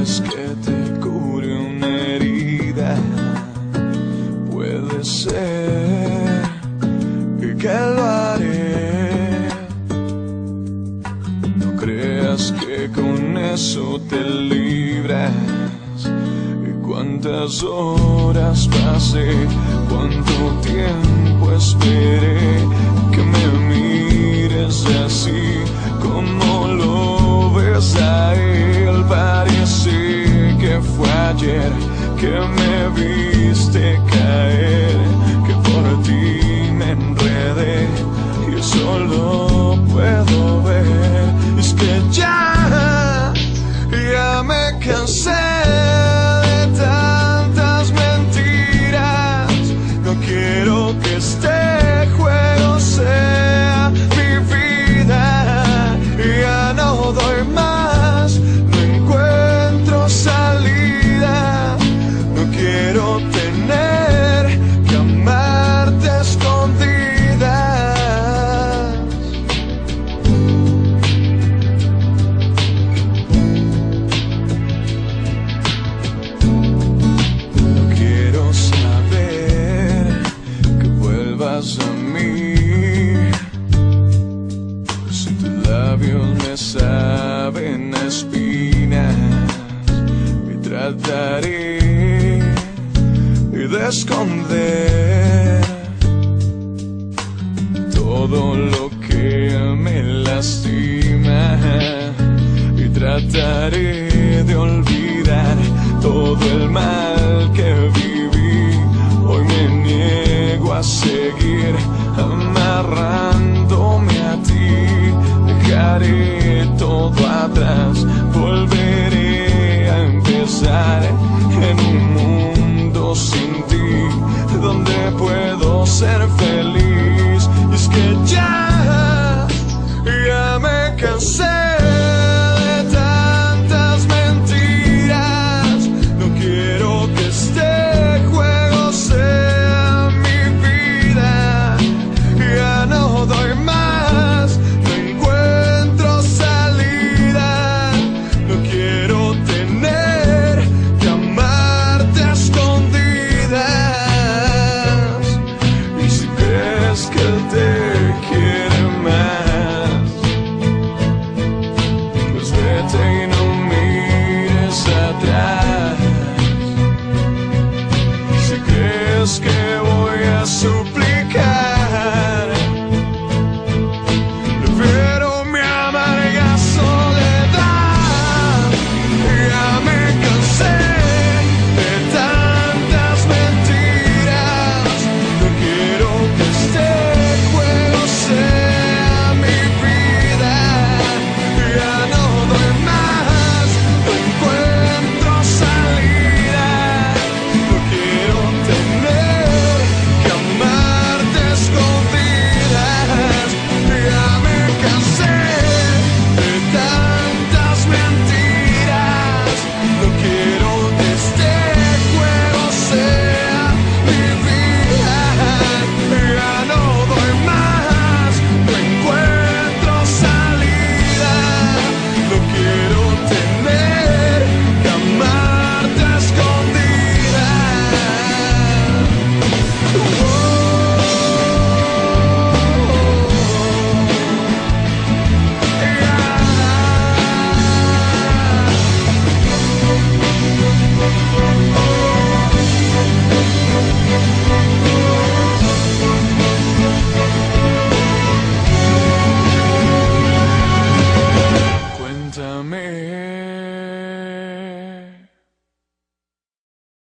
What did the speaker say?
quieres que te cure una herida, puede ser que lo haré. No creas que con eso te libras. Cuántas horas pasé, cuánto tiempo esperé que me mires así como lo ves a él. Parece que fue ayer que me viste caer, que por ti me enredé y solo puedo ver. Es que ya me cansé de tantas mentiras. No quiero que este juego sea mi vida. Ya no doy más, no encuentro salida. No quiero tener que amarte a escondidas. No quiero saber que vuelvas a mí, pues si tus labios me saben a espinas, me trataré de esconder todo lo que me lastima y trataré de olvidar todo el mal que viví. Hoy me niego a seguir amarrándome a ti. Dejaré todo atrás, volveré